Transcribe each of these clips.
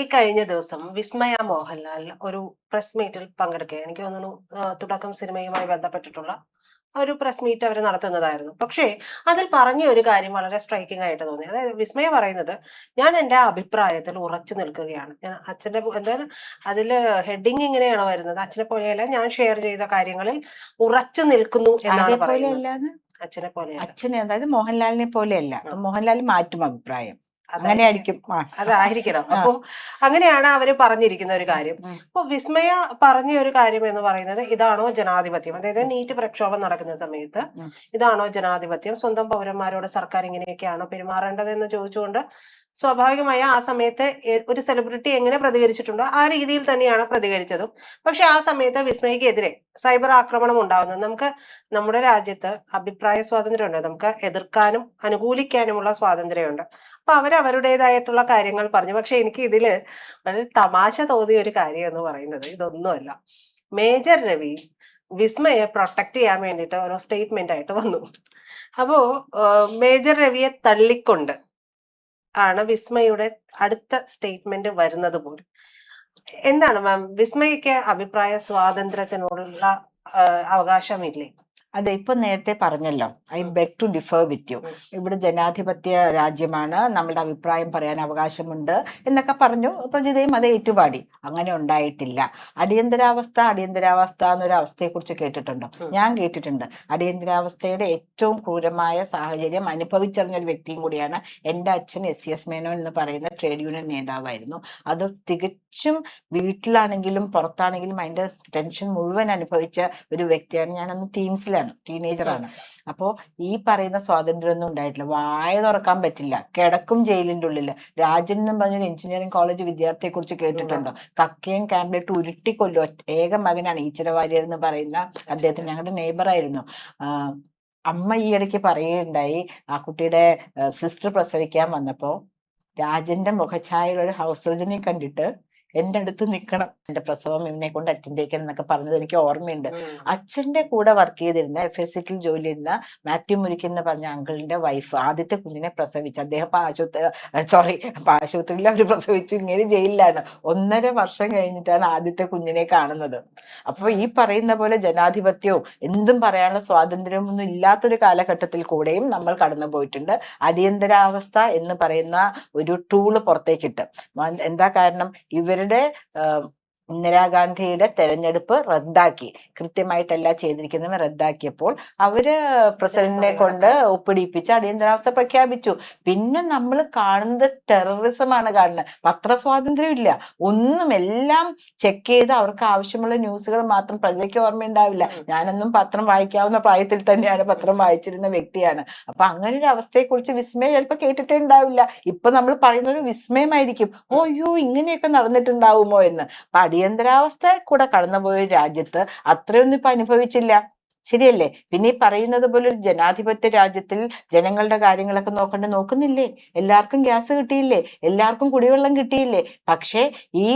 ഈ കഴിഞ്ഞ ദിവസം വിസ്മയ മോഹൻലാൽ ഒരു പ്രസ് മീറ്റിൽ പങ്കെടുക്കുക. എനിക്ക് തോന്നുന്നു തുടക്കം സിനിമയുമായി ബന്ധപ്പെട്ടിട്ടുള്ള ഒരു പ്രസ് മീറ്റ് അവർ നടത്തുന്നതായിരുന്നു. പക്ഷേ അതിൽ പറഞ്ഞ ഒരു കാര്യം വളരെ സ്ട്രൈക്കിംഗ് ആയിട്ട് തോന്നി. അതായത് വിസ്മയ പറയുന്നത്, ഞാൻ എൻ്റെ അഭിപ്രായത്തിൽ ഉറച്ചു നിൽക്കുകയാണ്. ഞാൻ അച്ഛൻ്റെ എന്താണ് അതില് ഹെഡിങ് ഇങ്ങനെയാണ് വരുന്നത്, അച്ഛനെ പോലെയല്ല, ഞാൻ ഷെയർ ചെയ്ത കാര്യങ്ങളിൽ ഉറച്ചു നിൽക്കുന്നു ആരെ എന്നാണ് പറയുന്നത്. പോലെയല്ലാന്ന്? അച്ഛനെ പോലെയല്ല. അച്ഛനെ, അതായത് മോഹൻലാലിനെ പോലെയല്ല. ആ, അപ്പൊ മോഹൻലാൽ മാറ്റും അഭിപ്രായം. അങ്ങനെ അതായിരിക്കും. ആയിരിക്കും. ആ, അതായിരിക്കണം. ആ, അപ്പോ അങ്ങനെയാണ് അവര് പറഞ്ഞിരിക്കുന്ന ഒരു കാര്യം. ഉം, അപ്പൊ വിസ്മയ പറഞ്ഞ ഒരു കാര്യം എന്ന് പറയുന്നത്, ഇതാണോ ജനാധിപത്യം? അതായത് നീറ്റ് പ്രക്ഷോഭം നടക്കുന്ന സമയത്ത് ഉം. ഇതാണോ ജനാധിപത്യം? സ്വന്തം പൗരന്മാരോട് സർക്കാർ ഇങ്ങനെയൊക്കെയാണോ പെരുമാറേണ്ടത് എന്ന് ചോദിച്ചുകൊണ്ട് സ്വാഭാവികമായ ആ സമയത്ത് ഒരു സെലിബ്രിറ്റി എങ്ങനെ പ്രതികരിച്ചിട്ടുണ്ടോ ആ രീതിയിൽ തന്നെയാണ് പ്രതികരിച്ചതും. പക്ഷെ ആ സമയത്ത് വിസ്മയ്ക്കെതിരെ സൈബർ ആക്രമണം ഉണ്ടാകുന്നത്, നമുക്ക് നമ്മുടെ രാജ്യത്ത് അഭിപ്രായ സ്വാതന്ത്ര്യമുണ്ട്, നമുക്ക് എതിർക്കാനും അനുകൂലിക്കാനുമുള്ള സ്വാതന്ത്ര്യമുണ്ട്. അപ്പൊ അവരവരുടേതായിട്ടുള്ള കാര്യങ്ങൾ പറഞ്ഞു. പക്ഷെ എനിക്ക് ഇതില് വളരെ തമാശ തോന്നിയ ഒരു കാര്യം എന്ന് പറയുന്നത് ഇതൊന്നുമല്ല. മേജർ രവി വിസ്മയെ പ്രൊട്ടക്ട് ചെയ്യാൻ വേണ്ടിയിട്ട് ഓരോ സ്റ്റേറ്റ്മെന്റ് ആയിട്ട് വന്നു. അപ്പോ മേജർ രവിയെ തള്ളിക്കൊണ്ട് ആണ് വിസ്മയുടെ അടുത്ത സ്റ്റേറ്റ്മെന്റ് വരുന്നത് പോലും. എന്താണ് മാം, വിസ്മയ്ക്ക് അഭിപ്രായ സ്വാതന്ത്ര്യത്തിനുള്ള അവകാശമില്ലേ? അതെ, ഇപ്പൊ നേരത്തെ പറഞ്ഞല്ലോ, I um, beg to differ with you. Um, ഇവിടെ ജനാധിപത്യ രാജ്യമാണ്, നമ്മളുടെ അഭിപ്രായം പറയാൻ അവകാശമുണ്ട് എന്നൊക്കെ പറഞ്ഞു. പ്രജിതയും അത് ഏറ്റുപാടി. അങ്ങനെ ഉണ്ടായിട്ടില്ല. അടിയന്തരാവസ്ഥ എന്നൊരു അവസ്ഥയെക്കുറിച്ച് കേട്ടിട്ടുണ്ടോ? ഉം, ഞാൻ കേട്ടിട്ടുണ്ട്. അടിയന്തരാവസ്ഥയുടെ ഏറ്റവും ക്രൂരമായ സാഹചര്യം അനുഭവിച്ചറിഞ്ഞ ഒരു വ്യക്തിയും കൂടിയാണ് എൻ്റെ അച്ഛൻ. എസ് മേനോൻ എന്ന് പറയുന്ന ട്രേഡ് യൂണിയൻ നേതാവായിരുന്നു. അത് തികച്ചും വീട്ടിലാണെങ്കിലും പുറത്താണെങ്കിലും അതിന്റെ ടെൻഷൻ മുഴുവൻ അനുഭവിച്ച ഒരു വ്യക്തിയാണ്. ഞാനന്ന് ടീനേജറാണ്. അപ്പോൾ ഈ പറയുന്ന സ്വാതന്ത്ര്യമൊന്നും ഉണ്ടായിട്ടില്ല. വായ തുറക്കാൻ പറ്റില്ല, കിടക്കും ജയിലിന്റെ ഉള്ളിൽ. രാജൻ എന്നും പറഞ്ഞൊരു എഞ്ചിനീയറിംഗ് കോളേജ് വിദ്യാർത്ഥിയെ കുറിച്ച് കേട്ടിട്ടുണ്ടോ? കക്കയും ക്യാമ്പിലിട്ട് ഉരുട്ടിക്കൊല്ലു. ഏക മകനാണ് ഈശ്വര വാര്യർ എന്ന് പറയുന്ന അദ്ദേഹത്തിന്. ഞങ്ങളുടെ നെയ്ബറായിരുന്നു. അമ്മ ഈ ഇടയ്ക്ക് പറയുകയുണ്ടായി, ആ കുട്ടിയുടെ സിസ്റ്റർ പ്രസവിക്കാൻ വന്നപ്പോ രാജന്റെ മുഖഛായയിൽ ഒരു ഹൗസ് സർജനെ കണ്ടിട്ട് എൻ്റെ അടുത്ത് നിൽക്കണം, എൻ്റെ പ്രസവം ഇവനെ കൊണ്ട് അറ്റൻഡ് ചെയ്യിക്കണം എന്നൊക്കെ പറഞ്ഞത് എനിക്ക് ഓർമ്മയുണ്ട്. അച്ഛൻ്റെ കൂടെ വർക്ക് ചെയ്തിരുന്ന FSCൽ ജോലി ചെയ്യുന്ന മാത്യു മുരിക്കൻ എന്ന് പറഞ്ഞ അങ്കിളിന്റെ വൈഫ് ആദ്യത്തെ കുഞ്ഞിനെ പ്രസവിച്ചു. അദ്ദേഹം ആശുപത്രിയിൽ അവർ പ്രസവിച്ചു. ഇങ്ങനെ ജയിലിലാണ്. 1.5 വർഷം കഴിഞ്ഞിട്ടാണ് ആദ്യത്തെ കുഞ്ഞിനെ കാണുന്നത്. അപ്പോൾ ഈ പറയുന്ന പോലെ ജനാധിപത്യവും എന്തും പറയാനുള്ള സ്വാതന്ത്ര്യവും ഒന്നും ഇല്ലാത്തൊരു കാലഘട്ടത്തിൽ കൂടെയും നമ്മൾ കടന്നു പോയിട്ടുണ്ട്. അടിയന്തരാവസ്ഥ എന്ന് പറയുന്ന ഒരു ടൂള് പുറത്തേക്കിട്ട്. എന്താ കാരണം? ഇവരുടെ ഇന്ദിരാഗാന്ധിയുടെ തെരഞ്ഞെടുപ്പ് റദ്ദാക്കി, കൃത്യമായിട്ടല്ല ചെയ്തിരിക്കുന്നത്, റദ്ദാക്കിയപ്പോൾ അവര് പ്രസിഡന്റിനെ കൊണ്ട് ഒപ്പിടിപ്പിച്ച് അടിയന്തരാവസ്ഥ പ്രഖ്യാപിച്ചു. പിന്നെ നമ്മൾ കാണുന്നത് ടെററിസമാണ് കാണുന്നത്. പത്രസ്വാതന്ത്ര്യം ഇല്ല, ഒന്നും. എല്ലാം ചെക്ക് ചെയ്ത് അവർക്ക് ആവശ്യമുള്ള ന്യൂസുകൾ മാത്രം. പ്രജയ്ക്ക് ഓർമ്മയുണ്ടാവില്ല, ഞാനൊന്നും പത്രം വായിക്കാവുന്ന പ്രായത്തിൽ തന്നെയാണ് പത്രം വായിച്ചിരുന്ന വ്യക്തിയാണ്. അപ്പൊ അങ്ങനെ ഒരു അവസ്ഥയെക്കുറിച്ച് വിസ്മയം ചിലപ്പോൾ കേട്ടിട്ടേ ഉണ്ടാവില്ല. ഇപ്പൊ നമ്മൾ പറയുന്നത് വിസ്മയമായിരിക്കും, ഓ അയ്യോ ഇങ്ങനെയൊക്കെ നടന്നിട്ടുണ്ടാവുമോ എന്ന്. അപ്പൊ അടിയന്തരാവസ്ഥ കൂടെ കടന്നുപോയ രാജ്യത്ത് അത്രയൊന്നും ഇപ്പൊ അനുഭവിച്ചില്ല. ശരിയല്ലേ? പിന്നെ ഈ പറയുന്നത് പോലെ ഒരു ജനാധിപത്യ രാജ്യത്തിൽ ജനങ്ങളുടെ കാര്യങ്ങളൊക്കെ നോക്കുന്നില്ലേ? എല്ലാവർക്കും ഗ്യാസ് കിട്ടിയില്ലേ? എല്ലാവർക്കും കുടിവെള്ളം കിട്ടിയില്ലേ? പക്ഷെ ഈ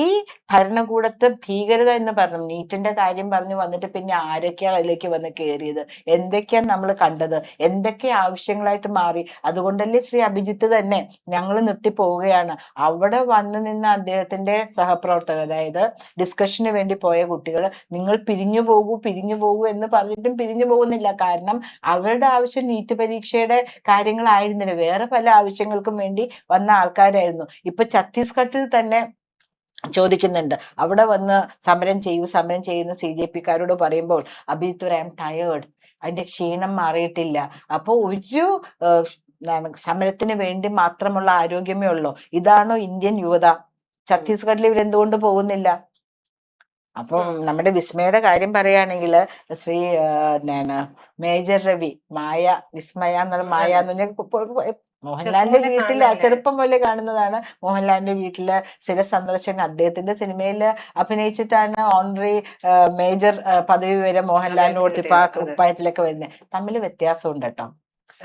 ഭരണകൂടത്തെ ഭീകരത എന്ന് പറഞ്ഞു, നീറ്റിന്റെ കാര്യം പറഞ്ഞു വന്നിട്ട് പിന്നെ ആരൊക്കെയാണ് അതിലേക്ക് വന്ന് കയറിയത്? എന്തൊക്കെയാണ് നമ്മൾ കണ്ടത്? എന്തൊക്കെ ആവശ്യങ്ങളായിട്ട് മാറി? അതുകൊണ്ടല്ലേ ശ്രീ അഭിജിത്ത് തന്നെ ഞങ്ങൾ നിർത്തിപ്പോവുകയാണ്. അവിടെ വന്നു നിന്ന അദ്ദേഹത്തിന്റെ സഹപ്രവർത്തകർ, അതായത് ഡിസ്കഷന് വേണ്ടി പോയ കുട്ടികൾ, നിങ്ങൾ പിരിഞ്ഞു പോകൂ എന്ന് പറഞ്ഞിട്ടും പിരിഞ്ഞു പോകുന്നില്ല. കാരണം അവരുടെ ആവശ്യം നീറ്റ് പരീക്ഷയുടെ കാര്യങ്ങളായിരുന്നില്ല, വേറെ പല ആവശ്യങ്ങൾക്കും വേണ്ടി വന്ന ആൾക്കാരായിരുന്നു. ഇപ്പൊ ഛത്തീസ്ഗഡിൽ തന്നെ ചോദിക്കുന്നുണ്ട്, അവിടെ വന്ന് സമരം ചെയ്യുന്ന CJP-കാരോട് പറയുമ്പോൾ അഭിജിത്ത് ഐ ആം ടയേർഡ്, അതിന്റെ ക്ഷീണം മാറിയിട്ടില്ല. അപ്പൊ ഒരു സമരത്തിന് വേണ്ടി മാത്രമുള്ള ആരോഗ്യമേ ഉള്ളൂ. ഇതാണോ ഇന്ത്യൻ യുവത? ഛത്തീസ്ഗഡിൽ ഇവരെന്തുകൊണ്ട് പോകുന്നില്ല? അപ്പം നമ്മുടെ വിസ്മയുടെ കാര്യം പറയുകയാണെങ്കിൽ, ശ്രീ മേജർ രവി, വിസ്മയ എന്നുള്ള മായ എന്ന് പറഞ്ഞ മോഹൻലാലിന്റെ വീട്ടിൽ ചെറുപ്പം പോലെ കാണുന്നതാണ്. മോഹൻലാലിന്റെ വീട്ടില് സ്ഥിര സന്ദർശനം. അദ്ദേഹത്തിന്റെ സിനിമയിൽ അഭിനയിച്ചിട്ടാണ് ഓണറി മേജർ പദവി വരെ മോഹൻലാലിന് കൊടുത്ത് ഇപ്പൊ കുപ്പായത്തിലൊക്കെ വരുന്നത്. തമ്മിൽ വ്യത്യാസമുണ്ട് കേട്ടോ.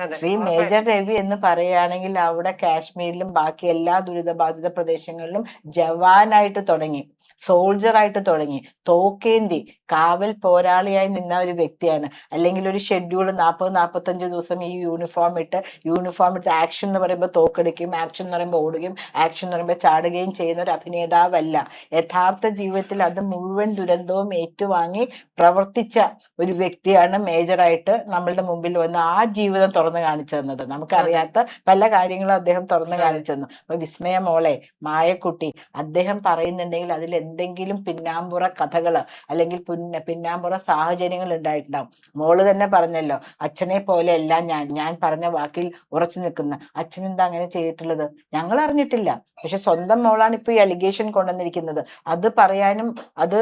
അതെ ശ്രീ മേജർ ഉറപ്പായിട്ടും രവി എന്ന് പറയുകയാണെങ്കിൽ അവിടെ കാശ്മീരിലും ബാക്കി എല്ലാ ദുരിതബാധിത പ്രദേശങ്ങളിലും ജവാനായിട്ട് തുടങ്ങി, സോൾജറായിട്ട് തുടങ്ങി, തോക്കേന്തി കാവൽ പോരാളിയായി നിന്ന ഒരു വ്യക്തിയാണ്. അല്ലെങ്കിൽ ഒരു ഷെഡ്യൂൾ 40-45 ദിവസം ഈ യൂണിഫോം ഇട്ട് ആക്ഷൻ എന്ന് പറയുമ്പോൾ തോക്കെടുക്കുകയും, ആക്ഷൻ എന്ന് പറയുമ്പോൾ ഓടുകയും, ആക്ഷൻ എന്ന് പറയുമ്പോൾ ചാടുകയും ചെയ്യുന്ന ഒരു അഭിനേതാവല്ല. യഥാർത്ഥ ജീവിതത്തിൽ അത് മുഴുവൻ ദുരന്തവും ഏറ്റുവാങ്ങി പ്രവർത്തിച്ച ഒരു വ്യക്തിയാണ് മേജറായിട്ട് നമ്മളുടെ മുമ്പിൽ വന്ന് ആ ജീവിതം തുറന്നു കാണിച്ചു തന്നത്. അതെ നമുക്കറിയാത്ത പല കാര്യങ്ങളും അദ്ദേഹം തുറന്നു അതെ കാണിച്ചു തന്നു. അപ്പൊ വിസ്മയ മോളെ, മായക്കുട്ടി, അദ്ദേഹം പറയുന്നുണ്ടെങ്കിൽ അതിൽ എന്തെങ്കിലും പിന്നാമ്പുറ കഥകള് അല്ലെങ്കിൽ പിന്നാമ്പുറ സാഹചര്യങ്ങൾ ഉണ്ടായിട്ടുണ്ടാവും. മോള് തന്നെ പറഞ്ഞല്ലോ, അച്ഛനെ പോലെ അല്ല ഞാൻ പറഞ്ഞ വാക്കിൽ ഉറച്ചു നിൽക്കുന്ന. അച്ഛൻ എന്താ അങ്ങനെ ചെയ്തിട്ടുള്ളത്? ഞങ്ങൾ അറിഞ്ഞിട്ടില്ല. പക്ഷെ സ്വന്തം മോളാണ് ഇപ്പൊ ഈ അലിഗേഷൻ കൊണ്ടുവന്നിരിക്കുന്നത്. അത് പറയാനും അത്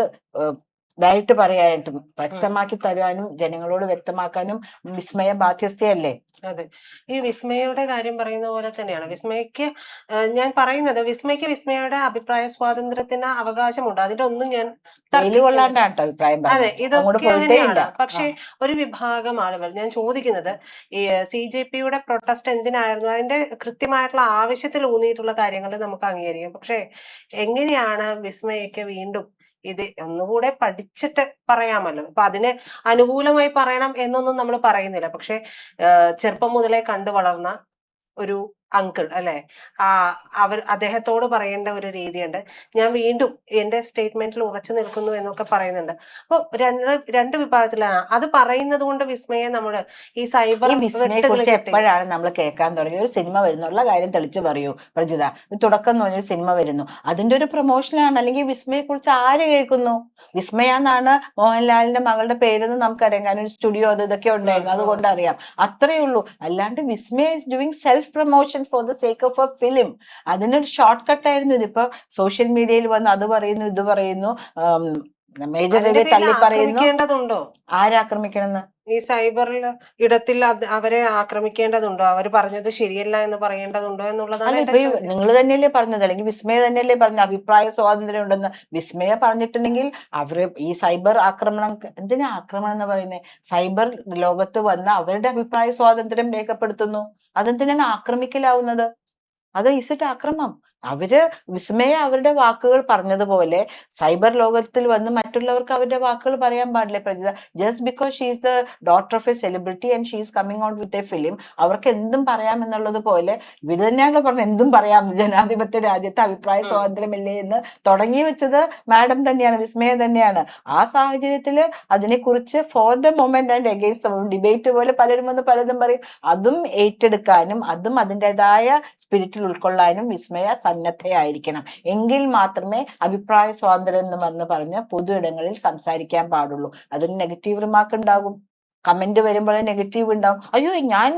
ഇതായിട്ട് പറയാനായിട്ടും ഉം. വ്യക്തമാക്കി തരാനും ജനങ്ങളോട് വ്യക്തമാക്കാനും വിസ്മയ ബാധ്യസ്ഥയല്ലേ? അതെ. ഈ വിസ്മയയുടെ കാര്യം പറയുന്ന പോലെ തന്നെയാണ്. വിസ്മയക്ക് ഞാൻ പറയുന്നത്, വിസ്മയയുടെ അഭിപ്രായ സ്വാതന്ത്ര്യത്തിന് അവകാശമുണ്ട്. അതിന്റെ ഒന്നും ഞാൻ വെയില് തർക്കിക്കുന്നില്ല. കൊള്ളാണ്ടാണ് ട്ടോ അഭിപ്രായം അതെ, പറഞ്ഞത്. അങ്ങോട്ട് ഇതൊക്കെ പോയിട്ടേ ഇല്ല. അങ്ങനെയാണ്. പക്ഷെ ഒരു വിഭാഗം ആളുകൾ, ഞാൻ ചോദിക്കുന്നത്, ഈ CJPയുടെ പ്രൊട്ടസ്റ്റ് എന്തിനായിരുന്നു? അതിന്റെ കൃത്യമായിട്ടുള്ള ആവശ്യത്തിൽ ഊന്നിയിട്ടുള്ള കാര്യങ്ങൾ നമുക്ക് അംഗീകരിക്കാം. പക്ഷെ എങ്ങനെയാണ് വിസ്മയക്ക് വീണ്ടും ഇത് ഒന്നുകൂടെ പഠിച്ചിട്ട് പറയാമല്ലോ. ഇപ്പൊ അതിന് അനുകൂലമായി പറയണം എന്നൊന്നും നമ്മൾ പറയുന്നില്ല. പക്ഷെ ചെറുപ്പം മുതലേ കണ്ടു വളർന്ന ഒരു അങ്കിൾ അല്ലെ, ആ അദ്ദേഹത്തോട് പറയേണ്ട ഒരു രീതിയുണ്ട്. ഞാൻ വീണ്ടും എന്റെ സ്റ്റേറ്റ്മെന്റിൽ ഉറച്ചു നിൽക്കുന്നു എന്നൊക്കെ പറയുന്നുണ്ട്. അപ്പൊ രണ്ട് വിഭാഗത്തിലാണ് അത് പറയുന്നത് കൊണ്ട് വിസ്മയെ നമ്മള് ഈ സൈബർ ഈ വിസ്മയെ വെട്ടുകൾ കുറിച്ച് കിട്ടി. എപ്പോഴാണ് നമ്മൾ കേൾക്കാൻ തുടങ്ങി? ഒരു സിനിമ വരുന്നുള്ള കാര്യം തെളിച്ചു പറയൂ പ്രജിത. തുടക്കം എന്ന് പറഞ്ഞൊരു സിനിമ വരുന്നു, അതിന്റെ ഒരു പ്രൊമോഷനാണ്. അല്ലെങ്കിൽ വിസ്മയെ കുറിച്ച് ആര് കേൾക്കുന്നു? വിസ്മയ എന്നാണ് മോഹൻലാലിന്റെ മകളുടെ പേരെന്ന് നമുക്കറിയാം, കാരണം ഒരു സ്റ്റുഡിയോ ഇതൊക്കെ ഉണ്ടായിരുന്നു, അതുകൊണ്ട് അറിയാം. അത്രേ ഉള്ളൂ. അല്ലാണ്ട് Vismaya is doing self promotion for the sake of a film. അതിനൊരു ഷോർട്ട് കട്ട് ആയിരുന്നു ഇതിപ്പോ. സോഷ്യൽ മീഡിയയിൽ വന്ന് അത് പറയുന്നു ഇത് പറയുന്നു, മേജർ അതിന്റെ രവി പേരിൽ തള്ളി പറയുന്നു. ആക്രമിക്കേണ്ടതുണ്ടോ? ആരാക്രമിക്കണമെന്ന്? ഈ സൈബറിൽ ഇടത്തിൽ അവരെ ആക്രമിക്കേണ്ടതുണ്ടോ? അവർ പറഞ്ഞത് ശരിയല്ല എന്ന് പറയേണ്ടതുണ്ടോ എന്നുള്ളതാണ് അല്ല, എന്റെ ഇപ്പൊ ചോദ്യം. നിങ്ങൾ തന്നെയല്ലേ പറഞ്ഞത്, അല്ലെങ്കിൽ വിസ്മയ തന്നെയല്ലേ പറഞ്ഞ അഭിപ്രായ സ്വാതന്ത്ര്യം ഉണ്ടെന്ന്? വിസ്മയ പറഞ്ഞിട്ടുണ്ടെങ്കിൽ അവര് ഈ സൈബർ ആക്രമണം, എന്തിനാ ആക്രമണം എന്ന് പറയുന്നത്? സൈബർ ലോകത്ത് വന്ന് അവരുടെ അഭിപ്രായ സ്വാതന്ത്ര്യം രേഖപ്പെടുത്തുന്നു. അതെന്തിനാണ് ആക്രമിക്കലാവുന്നത്? അത് ഇസിട്ട് ആക്രമം. അവര് വിസ്മയ അവരുടെ വാക്കുകൾ പറഞ്ഞതുപോലെ സൈബർ ലോകത്തിൽ വന്ന് മറ്റുള്ളവർക്ക് അവരുടെ വാക്കുകൾ പറയാൻ പാടില്ലേ Prajitha? Just because she is the daughter of A celebrity and she is coming out with a film, അവർക്ക് എന്തും പറയാം എന്നുള്ളത് പോലെ ഇത് തന്നെയാണല്ലോ പറഞ്ഞത്, എന്തും പറയാം ജനാധിപത്യ രാജ്യത്ത് അഭിപ്രായ സ്വാതന്ത്ര്യമില്ലേ എന്ന് തുടങ്ങി വെച്ചത് മാഡം തന്നെയാണ്, വിസ്മയ തന്നെയാണ്. ആ സാഹചര്യത്തില് അതിനെക്കുറിച്ച് for the moment and against debate പോലെ പലരും വന്ന് പലതും പറയും. അതും ഏറ്റെടുക്കാനും അതും അതിൻ്റെതായ സ്പിരിറ്റിൽ ഉൾക്കൊള്ളാനും വിസ്മയ സന്നദ്ധയായിരിക്കണം. എങ്കിൽ മാത്രമേ അഭിപ്രായ സ്വാതന്ത്ര്യം എന്ന് പറഞ്ഞ് പൊതു ഇടങ്ങളിൽ സംസാരിക്കാൻ പാടുള്ളൂ. അതിന് നെഗറ്റീവ് റിമാർക്ക് ഉണ്ടാകും. കമന്റ് വരുമ്പോൾ നെഗറ്റീവ് ഉണ്ടാവും. അയ്യോ, ഞാൻ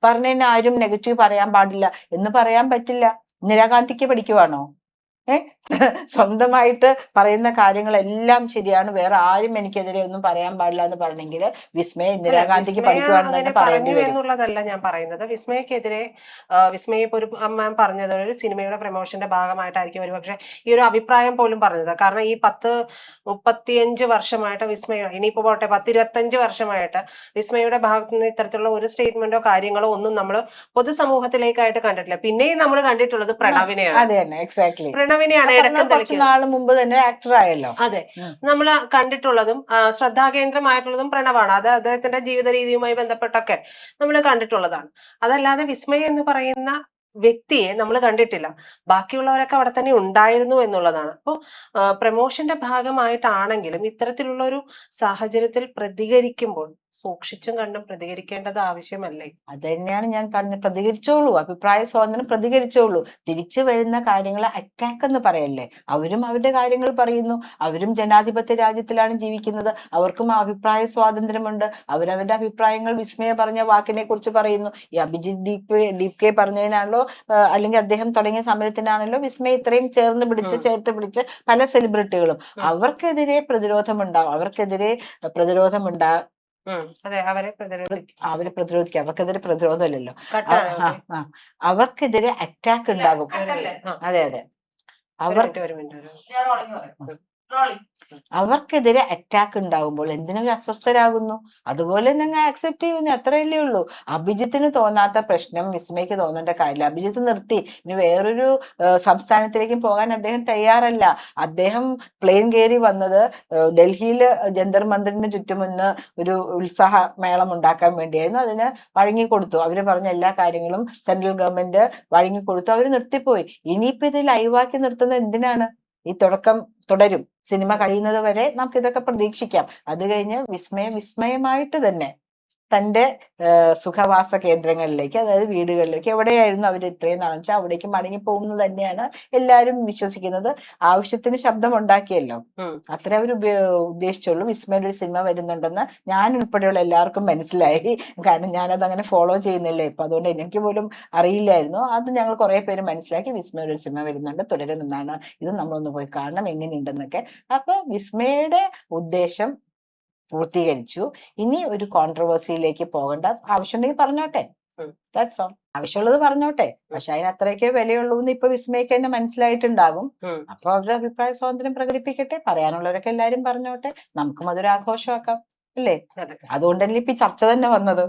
പറഞ്ഞതിന് ആരും നെഗറ്റീവ് പറയാൻ പാടില്ല എന്ന് പറയാൻ പറ്റില്ല. ഇന്ദിരാഗാന്ധിക്ക് പഠിക്കുവാണോ? സ്വന്തമായിട്ട് പറയുന്ന കാര്യങ്ങളെല്ലാം ശരിയാണ്, വേറെ ആരും എനിക്കെതിരെ ഒന്നും പറയാൻ പാടില്ല എന്ന് പറഞ്ഞെങ്കിൽ വിസ്മയ ഇന്ദിരാഗാന്ധിക്ക് വിസ്മയ പഠിക്കുവാണെന്ന് അങ്ങനെ തന്നെ പറയേണ്ടി പറഞ്ഞു വരും. എന്നുള്ളതല്ല ഞാൻ പറയുന്നത്. വിസ്മയക്കെതിരെ വിസ്മയ ഇപ്പൊ ഒരു മാം പറഞ്ഞത് ഒരു സിനിമയുടെ പ്രൊമോഷന്റെ ഭാഗമായിട്ടായിരിക്കും ഒരുപക്ഷെ ഈ ഒരു അഭിപ്രായം പോലും പറഞ്ഞത്. കാരണം ഈ 10-35 വർഷമായിട്ട് വിസ്മയ, ഇനിയിപ്പോ പോട്ടെ 10-25 വർഷമായിട്ട് വിസ്മയുടെ ഭാഗത്ത് നിന്ന് ഇത്തരത്തിലുള്ള ഒരു സ്റ്റേറ്റ്മെന്റോ കാര്യങ്ങളോ ഒന്നും നമ്മൾ പൊതുസമൂഹത്തിലേക്കായിട്ട് കണ്ടിട്ടില്ല. പിന്നെയും നമ്മൾ കണ്ടിട്ടുള്ളത് പ്രണവിനെയാണ്. അതെ തന്നെ, എക്സാക്ട്ലി. പ്രണവിനെയാണ് ഇടക്കം കുറച്ച് തെളിക്കുന്നത്. നാള് മുമ്പ് തന്നെ ആക്ടർ ആയല്ലോ. അതെ, നമ്മൾ കണ്ടിട്ടുള്ളതും ശ്രദ്ധാകേന്ദ്രമായിട്ടുള്ളതും പ്രണവാണ്. അത് അദ്ദേഹത്തിന്റെ ജീവിത രീതിയുമായി ബന്ധപ്പെട്ടൊക്കെ നമ്മൾ കണ്ടിട്ടുള്ളതാണ്. അതല്ലാതെ വിസ്മയ എന്ന് പറയുന്ന വ്യക്തിയെ നമ്മൾ കണ്ടിട്ടില്ല. ബാക്കിയുള്ളവരൊക്കെ അവിടെ തന്നെ ഉണ്ടായിരുന്നു എന്നുള്ളതാണ്. അപ്പോൾ പ്രമോഷന്റെ ഭാഗമായിട്ടാണെങ്കിലും ഇത്തരത്തിലുള്ള ഒരു സാഹചര്യത്തിൽ പ്രതികരിക്കുമ്പോൾ സൂക്ഷിച്ചും കണ്ടും പ്രതികരിക്കേണ്ടത് ആവശ്യമല്ലേ? അത് തന്നെയാണ് ഞാൻ പറഞ്ഞത്. പ്രതികരിച്ചോളൂ, അഭിപ്രായ സ്വാതന്ത്ര്യം പ്രതികരിച്ചോളൂ. തിരിച്ചു വരുന്ന കാര്യങ്ങളെ അറ്റാക്ക് എന്ന് പറയല്ലേ. അവരും അവരുടെ കാര്യങ്ങൾ പറയുന്നു, അവരും ജനാധിപത്യ രാജ്യത്തിലാണ് ജീവിക്കുന്നത്, അവർക്കും ആ അഭിപ്രായ സ്വാതന്ത്ര്യമുണ്ട്. അവരവരുടെ അഭിപ്രായങ്ങൾ വിസ്മയ പറഞ്ഞ വാക്കിനെ കുറിച്ച് പറയുന്നു. ഈ അഭിജിത്ത് ദീപ് കെ പറഞ്ഞതിനാണല്ലോ, അല്ലെങ്കിൽ അദ്ദേഹം തുടങ്ങിയ സമരത്തിനാണല്ലോ വിസ്മയ ഇത്രയും ചേർത്ത് പിടിച്ച് പല സെലിബ്രിറ്റികളും. അവർക്കെതിരെ പ്രതിരോധമുണ്ടാ അതെ, അവരെ പ്രതിരോധിക്കും. അവർക്കെതിരെ പ്രതിരോധമല്ലല്ലോ, അവർക്കെതിരെ അറ്റാക്ക് ഉണ്ടാകും. അതെ അതെ, അവർ ഒരു മിനിറ്റ് അവർക്കെതിരെ അറ്റാക്ക് ഉണ്ടാകുമ്പോൾ എന്തിനൊരു അസ്വസ്ഥരാകുന്നു? അതുപോലെ തന്നെ ആക്സെപ്റ്റ് ചെയ്യുന്നു, അത്രയല്ലേ ഉള്ളൂ. അഭിജിത്തിന് തോന്നാത്ത പ്രശ്നം വിസ്മയ്ക്ക് തോന്നേണ്ട കാര്യമില്ല. അഭിജിത്ത് നിർത്തി, ഇനി വേറൊരു സംസ്ഥാനത്തിലേക്കും പോകാൻ അദ്ദേഹം തയ്യാറല്ല. അദ്ദേഹം പ്ലെയിൻ കയറി വന്നത് ഡൽഹിയില് ജന്തർ മന്ദിറിന് ചുറ്റുമെന്ന് ഒരു ഉത്സാഹ മേളം ഉണ്ടാക്കാൻ വേണ്ടിയായിരുന്നു. അതിന് വഴങ്ങിക്കൊടുത്തു. അവര് പറഞ്ഞ എല്ലാ കാര്യങ്ങളും സെൻട്രൽ ഗവൺമെന്റ് വഴങ്ങിക്കൊടുത്തു. അവര് നിർത്തിപ്പോയി. ഇനിയിപ്പോ ഇത് ലൈവാക്കി നിർത്തുന്നത് എന്തിനാണ്? ഈ തുടക്കം തുടരും. സിനിമ കഴിയുന്നത് വരെ നമുക്ക് ഇതൊക്കെ പ്രതീക്ഷിക്കാം. അത് കഴിഞ്ഞ് വിസ്മയമായിട്ട് തന്നെ തന്റെ സുഖവാസ കേന്ദ്രങ്ങളിലേക്ക്, അതായത് വീടുകളിലേക്ക്, എവിടെയായിരുന്നു അവർ ഇത്രയും നാളെന്ന് വെച്ചാൽ അവിടേക്ക് മടങ്ങി പോകുന്നത് തന്നെയാണ് എല്ലാവരും വിശ്വസിക്കുന്നത്. ആവശ്യത്തിന് ശബ്ദം ഉണ്ടാക്കിയല്ലോ, അത്ര അവർ ഉദ്ദേശിച്ചുള്ളൂ. വിസ്മയുടെ ഒരു സിനിമ വരുന്നുണ്ടെന്ന് ഞാൻ ഉൾപ്പെടെയുള്ള എല്ലാവർക്കും മനസ്സിലായി. കാരണം ഞാനത് അങ്ങനെ ഫോളോ ചെയ്യുന്നില്ല ഇപ്പൊ, അതുകൊണ്ട് എനിക്ക് പോലും അറിയില്ലായിരുന്നു. അത് ഞങ്ങൾ കുറെ പേര് മനസ്സിലാക്കി, വിസ്മയുടെ ഒരു സിനിമ വരുന്നുണ്ട്, തുടരുമെന്നാണ്. ഇത് നമ്മളൊന്ന് പോയി കാണണം എങ്ങനെയുണ്ടെന്നൊക്കെ. അപ്പൊ വിസ്മയുടെ ഉദ്ദേശം പൂർത്തീകരിച്ചു. ഇനി ഒരു കോൺട്രവേഴ്സിയിലേക്ക് പോകേണ്ട ആവശ്യമുണ്ടെങ്കിൽ പറഞ്ഞോട്ടെ, ദാറ്റ്സ് ഓൾ. ആവശ്യമുള്ളത് പറഞ്ഞോട്ടെ. പക്ഷെ അതിന് അത്രയൊക്കെ വിലയുള്ളൂ എന്ന് ഇപ്പൊ വിസ്മയ്ക്ക് തന്നെ മനസ്സിലായിട്ടുണ്ടാകും. അപ്പൊ അവരുടെ അഭിപ്രായ സ്വാതന്ത്ര്യം പ്രകടിപ്പിക്കട്ടെ, പറയാനുള്ളവരൊക്കെ എല്ലാരും പറഞ്ഞോട്ടെ, നമുക്കും അതൊരു ആഘോഷമാക്കാം, അല്ലേ? അതുകൊണ്ടല്ലേ ഇപ്പൊ ഈ ചർച്ച തന്നെ വന്നത്.